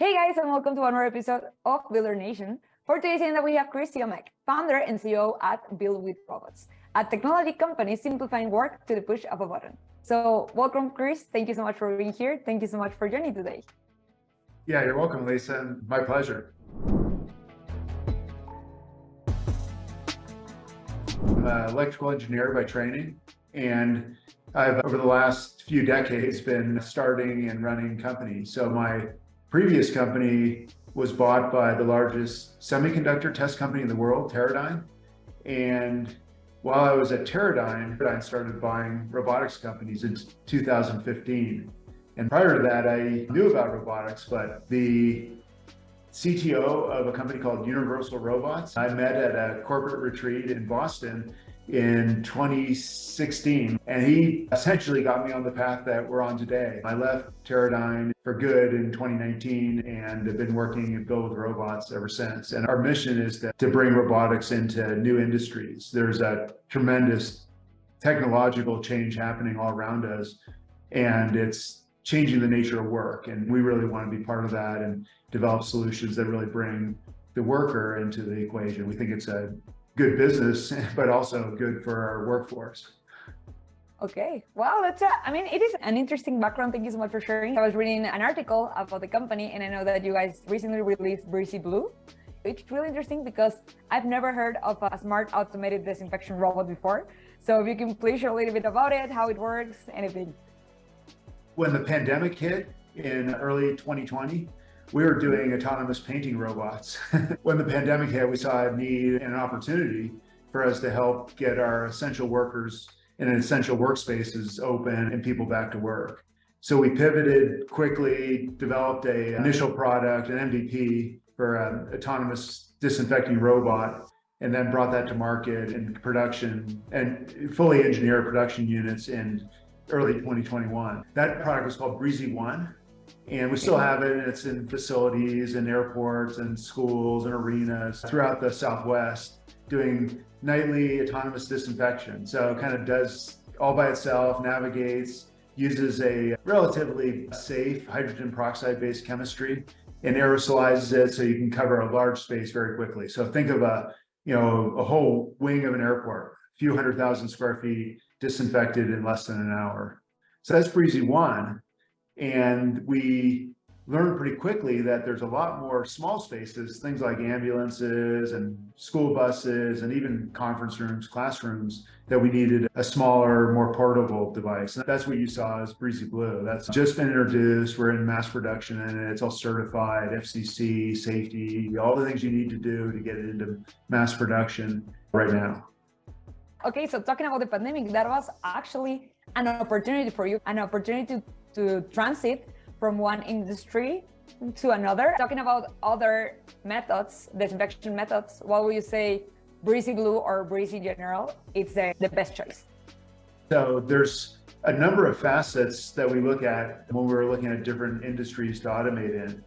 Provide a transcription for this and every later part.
Hey guys, and welcome to one more episode of Builder Nation. For today's agenda, we have Chris Ziomek, founder and CEO at Build with Robots, a technology company simplifying work to the push of a button. So welcome, Chris. Thank you so much for being here. Thank you so much for joining today. Yeah, you're welcome, Lisa, and my pleasure. I'm an electrical engineer by training, and I've, over the last few decades, been starting and running companies. So my previous company was bought by the largest semiconductor test company in the world, Teradyne. And while I was at Teradyne, I started buying robotics companies in 2015. And prior to that, I knew about robotics, but the CTO of a company called Universal Robots, I met at a corporate retreat in Boston in 2016, and he essentially got me on the path that we're on today. I left Teradyne for good in 2019 and have been working at Build with Robots ever since. And our mission is to bring robotics into new industries. There's a tremendous technological change happening all around us, and it's changing the nature of work. And we really want to be part of that and develop solutions that really bring the worker into the equation. We think it's a good business, but also good for our workforce. Okay, well, it is an interesting background. Thank you so much for sharing. I was reading an article about the company, and I know that you guys recently released Breezy Blue. It's really interesting because I've never heard of a smart automated disinfection robot before. So if you can please share a little bit about it, how it works, anything. When the pandemic hit in early 2020, we were doing autonomous painting robots. When the pandemic hit, we saw a need and an opportunity for us to help get our essential workers in essential workspaces open and people back to work. So we pivoted quickly, developed an initial product, an MVP for an autonomous disinfecting robot, and then brought that to market in production and fully engineered production units in early 2021. That product was called Breezy One. And we still have it, and it's in facilities and airports and schools and arenas throughout the Southwest, doing nightly autonomous disinfection. So it kind of does all by itself, navigates, uses a relatively safe hydrogen peroxide-based chemistry and aerosolizes it so you can cover a large space very quickly. So think of a whole wing of an airport, a few 100,000 square feet disinfected in less than an hour. So that's Breezy One. And we learned pretty quickly that there's a lot more small spaces, things like ambulances and school buses and even conference rooms, classrooms, that we needed a smaller, more portable device. And that's what you saw as Breezy Blue. That's just been introduced. We're in mass production and it's all certified, FCC, safety, all the things you need to do to get it into mass production right now. Okay, so talking about the pandemic, that was actually an opportunity for you, an opportunity to transit from one industry to another. Talking about other methods, disinfection methods, what would you say Breezy Blue or Breezy General, it's the best choice? So there's a number of facets that we look at when we're looking at different industries to automate in.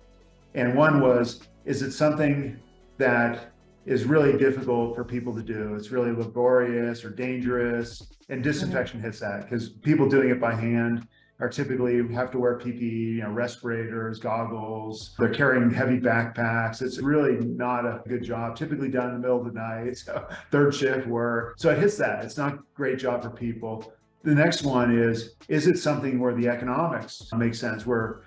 And one was, is it something that is really difficult for people to do? It's really laborious or dangerous, and disinfection hits that because people doing it by hand are typically have to wear PPE, respirators, goggles. They're carrying heavy backpacks. It's really not a good job, typically done in the middle of the night, so third shift work. So it hits that. It's not a great job for people. The next one is it something where the economics make sense, where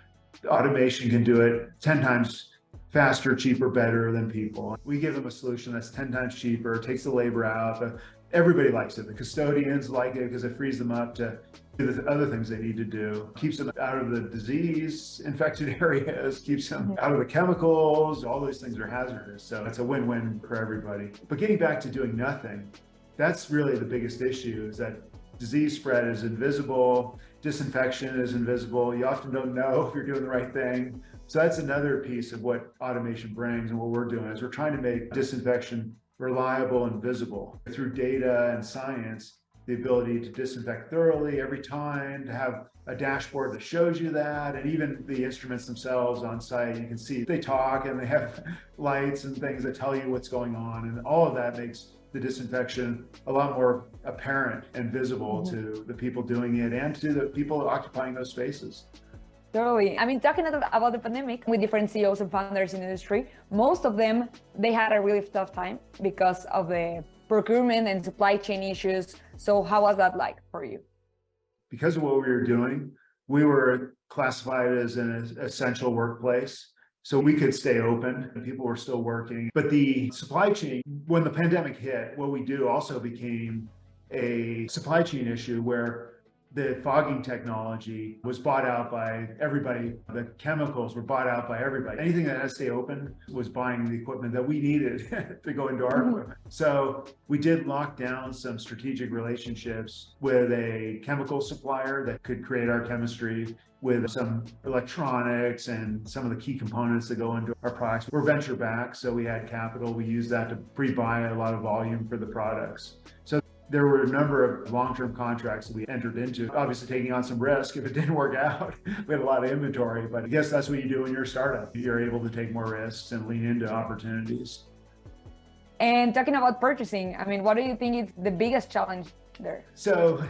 automation can do it 10 times faster, cheaper, better than people? We give them a solution that's 10 times cheaper, takes the labor out, but everybody likes it. The custodians like it because it frees them up to do the other things they need to do, keeps them out of the disease infected areas, keeps them out of the chemicals. All those things are hazardous. So it's a win-win for everybody. But getting back to doing nothing, that's really the biggest issue, is that disease spread is invisible, disinfection is invisible. You often don't know if you're doing the right thing. So that's another piece of what automation brings, and what we're doing is we're trying to make disinfection reliable and visible through data and science. The ability to disinfect thoroughly every time, to have a dashboard that shows you that, and even the instruments themselves on site, you can see they talk and they have lights and things that tell you what's going on, and all of that makes the disinfection a lot more apparent and visible to the people doing it and to the people occupying those spaces. Totally. I mean, talking about the pandemic with different CEOs and founders in the industry, most of them, they had a really tough time because of the procurement and supply chain issues. So how was that like for you? Because of what we were doing, we were classified as an essential workplace. So we could stay open and people were still working. But the supply chain, when the pandemic hit, what we do also became a supply chain issue where the fogging technology was bought out by everybody. The chemicals were bought out by everybody. Anything that had to stay open was buying the equipment that we needed to go into our equipment. So we did lock down some strategic relationships with a chemical supplier that could create our chemistry, with some electronics and some of the key components that go into our products. We're venture backed, so we had capital. We used that to pre-buy a lot of volume for the products. So there were a number of long-term contracts that we entered into, obviously taking on some risk. If it didn't work out, we had a lot of inventory, but I guess that's what you do when you're a startup. You're able to take more risks and lean into opportunities. And talking about purchasing, I mean, what do you think is the biggest challenge there? So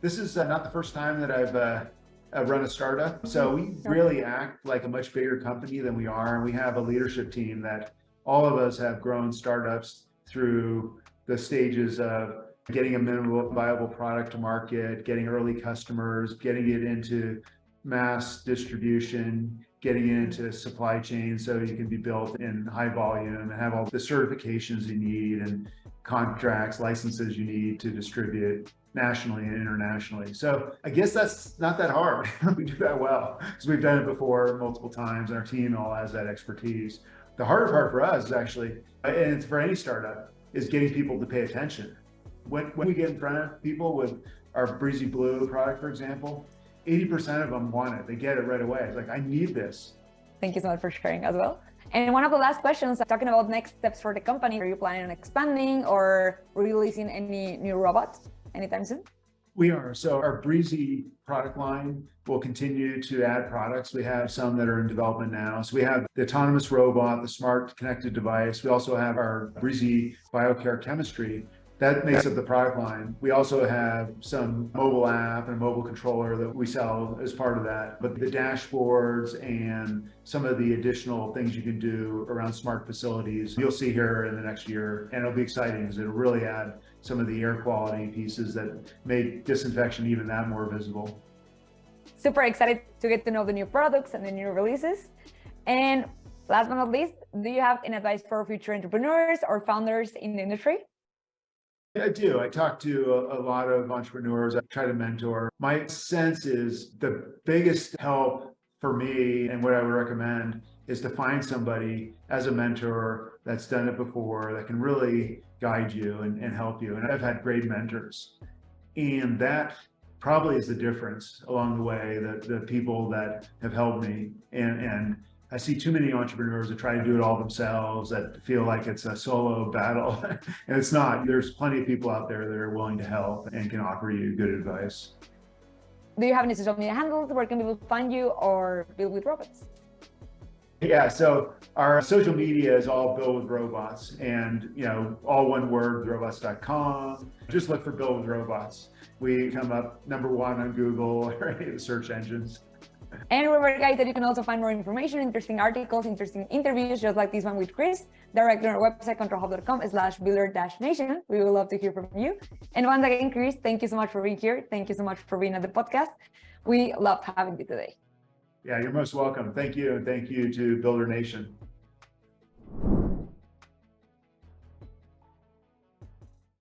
this is not the first time that I've run a startup. So we really act like a much bigger company than we are. And we have a leadership team that all of us have grown startups through the stages of getting a minimum viable product to market, getting early customers, getting it into mass distribution, getting it into supply chain so you can be built in high volume and have all the certifications you need and contracts, licenses you need to distribute nationally and internationally. So I guess that's not that hard. We do that well because we've done it before multiple times and our team all has that expertise. The harder part for us is actually, and it's for any startup, is getting people to pay attention. When we get in front of people with our Breezy Blue product, for example, 80% of them want it. They get it right away. It's like, I need this. Thank you so much for sharing as well. And one of the last questions, talking about next steps for the company, are you planning on expanding or releasing any new robots anytime soon? We are. So our Breezy product line will continue to add products. We have some that are in development now. So we have the autonomous robot, the smart connected device. We also have our Breezy BioCare chemistry. That makes up the product line. We also have some mobile app and a mobile controller that we sell as part of that. But the dashboards and some of the additional things you can do around smart facilities, you'll see here in the next year. And it'll be exciting because it'll really add some of the air quality pieces that make disinfection even that more visible. Super excited to get to know the new products and the new releases. And last but not least, do you have any advice for future entrepreneurs or founders in the industry? I do. I talk to a lot of entrepreneurs. I try to mentor. My sense is the biggest help for me and what I would recommend is to find somebody as a mentor that's done it before that can really guide you and help you. And I've had great mentors. And that probably is the difference along the way, the people that have helped me. And I see too many entrepreneurs that try to do it all themselves, that feel like it's a solo battle, and it's not. There's plenty of people out there that are willing to help and can offer you good advice. Do you have any social media handles? Where can people find you or Build with Robots? Yeah, so our social media is all Build with Robots, and all one word, robots.com. Just look for Build with Robots. We come up #1 on Google or any of the search engines. And remember, guys, that you can also find more information, interesting articles, interesting interviews, just like this one with Chris, directly on our website, controlhub.com/builder-nation. We would love to hear from you. And once again, Chris, thank you so much for being here. Thank you so much for being at the podcast. We loved having you today. Yeah, you're most welcome. Thank you. And thank you to Builder Nation.